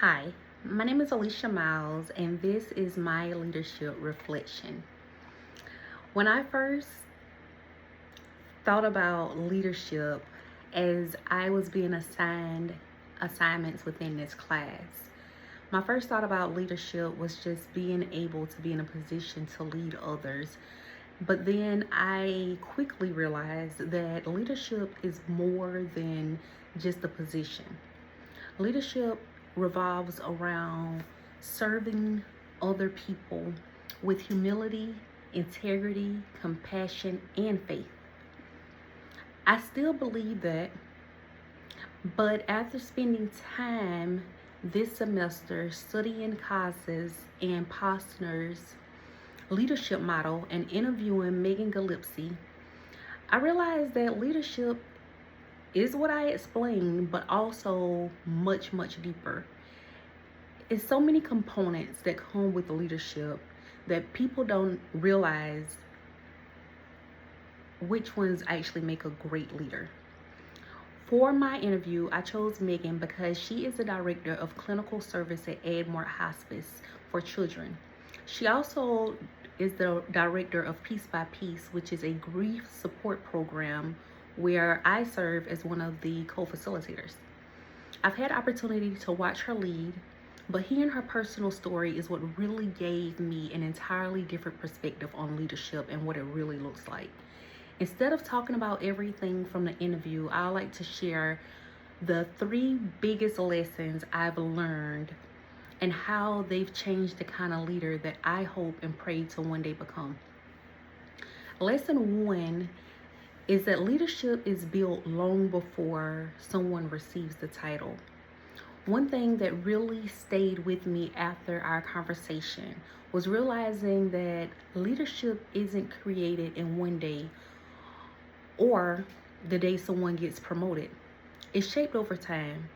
Hi, my name is Alicia Miles, and this is my leadership reflection. When I first thought about leadership as I was being assigned assignments within this class, my first thought about leadership was just being able to be in a position to lead others. But then I quickly realized that leadership is more than just a position. Leadership revolves around serving other people with humility, integrity, compassion, and faith. I still believe that, but after spending time this semester studying Kaz's and Posner's leadership model and interviewing Megan Gillespie, I realized that leadership is what I explained, but also much, much deeper. It's so many components that come with leadership that people don't realize which ones actually make a great leader. For my interview, I chose Megan because she is the director of clinical service at Edmore Hospice for Children. She also is the director of Peace by Peace, which is a grief support program where I serve as one of the co-facilitators. I've had opportunity to watch her lead, but hearing her personal story is what really gave me an entirely different perspective on leadership and what it really looks like. Instead of talking about everything from the interview, I like to share the three biggest lessons I've learned and how they've changed the kind of leader that I hope and pray to one day become. Lesson one is that leadership is built long before someone receives the title. One thing that really stayed with me after our conversation was realizing that leadership isn't created in one day or the day someone gets promoted. It's shaped over time.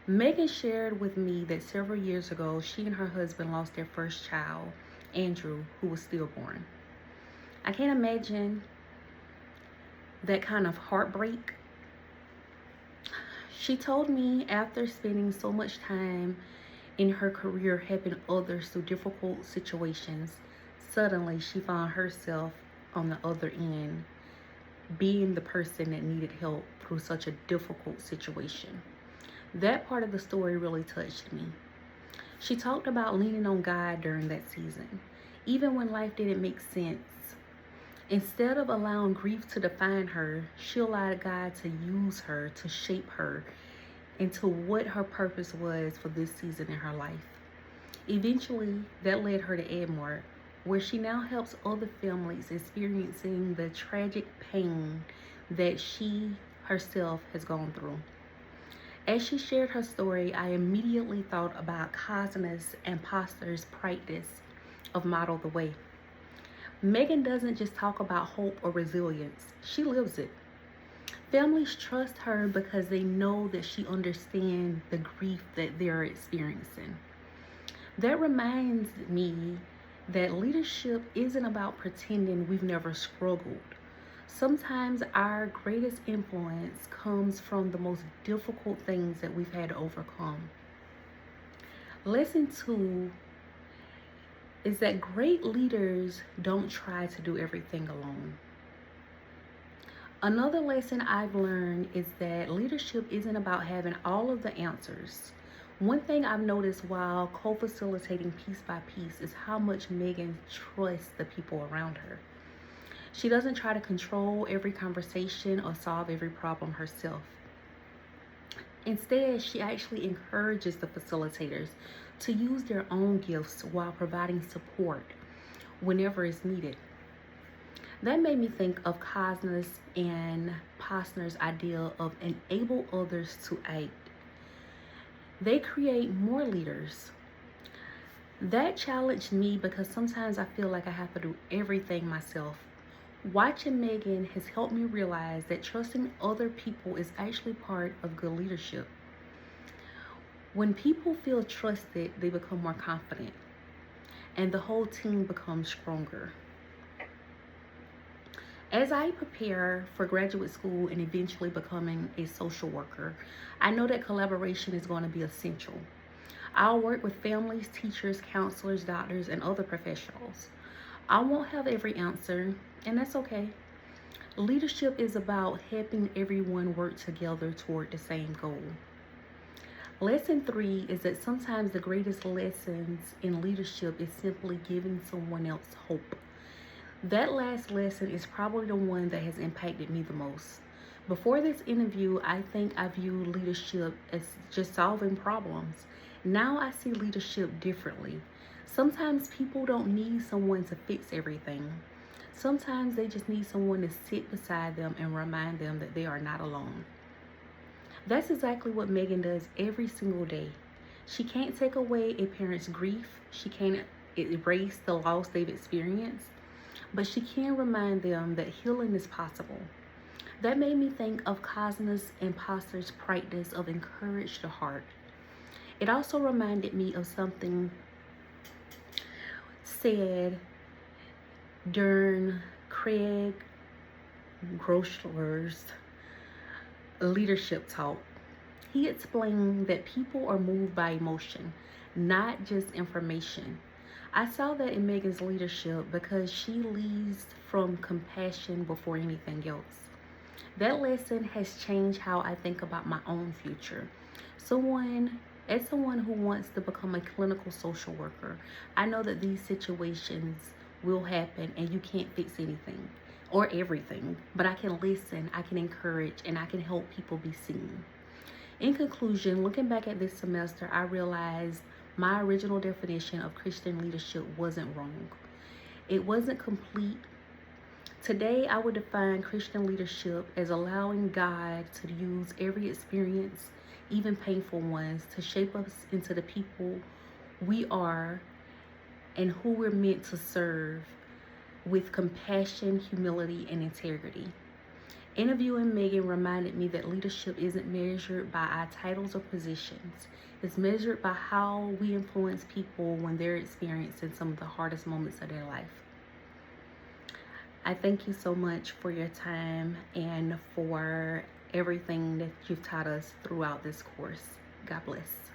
Megan shared with me that several years ago, she and her husband lost their first child, Andrew, who was stillborn. I can't imagine that kind of heartbreak. She told me after spending so much time in her career helping others through difficult situations, suddenly she found herself on the other end, being the person that needed help through such a difficult situation. That part of the story really touched me. She talked about leaning on God during that season, even when life didn't make sense. Instead of allowing grief to define her, she allowed God to use her to shape her into what her purpose was for this season in her life. Eventually, that led her to Edmore, where she now helps other families experiencing the tragic pain that she herself has gone through. As she shared her story, I immediately thought about Cosmos and Posner's practice of Model the Way. Megan doesn't just talk about hope or resilience, she lives it. Families trust her because they know that she understands the grief that they're experiencing. That reminds me that leadership isn't about pretending we've never struggled. Sometimes our greatest influence comes from the most difficult things that we've had to overcome. Lesson two is that great leaders don't try to do everything alone. Another lesson I've learned is that leadership isn't about having all of the answers. One thing I've noticed while co-facilitating Peace by Peace is how much Megan trusts the people around her. She doesn't try to control every conversation or solve every problem herself. Instead, she actually encourages the facilitators to use their own gifts while providing support whenever it's needed. That made me think of Cosmos and Posner's idea of enable others to act. They create more leaders. That challenged me because sometimes I feel like I have to do everything myself. Watching Megan has helped me realize that trusting other people is actually part of good leadership. When people feel trusted, they become more confident, and the whole team becomes stronger. As I prepare for graduate school and eventually becoming a social worker, I know that collaboration is going to be essential. I'll work with families, teachers, counselors, doctors, and other professionals. I won't have every answer, and that's okay. Leadership is about helping everyone work together toward the same goal. Lesson 3 is that sometimes the greatest lessons in leadership is simply giving someone else hope. That last lesson is probably the one that has impacted me the most. Before this interview, I think I viewed leadership as just solving problems. Now I see leadership differently. Sometimes people don't need someone to fix everything. Sometimes they just need someone to sit beside them and remind them that they are not alone. That's exactly what Megan does every single day. She can't take away a parent's grief. She can't erase the loss they've experienced, but she can remind them that healing is possible. That made me think of Cosmas Imposter's practice of encourage the heart. It also reminded me of something said during Craig Groeschler's leadership talk. He explained that people are moved by emotion, not just information. I saw that in Megan's leadership because she leads from compassion before anything else. That lesson has changed how I think about my own future. As someone who wants to become a clinical social worker, I know that these situations will happen and you can't fix anything or everything, but I can listen, I can encourage, and I can help people be seen. In conclusion, looking back at this semester, I realized my original definition of Christian leadership wasn't wrong. It wasn't complete. Today, I would define Christian leadership as allowing God to use every experience, even painful ones, to shape us into the people we are and who we're meant to serve with compassion, humility, and integrity. Interviewing Megan reminded me that leadership isn't measured by our titles or positions. It's measured by how we influence people when they're experiencing some of the hardest moments of their life. I thank you so much for your time and for everything that you've taught us throughout this course. God bless.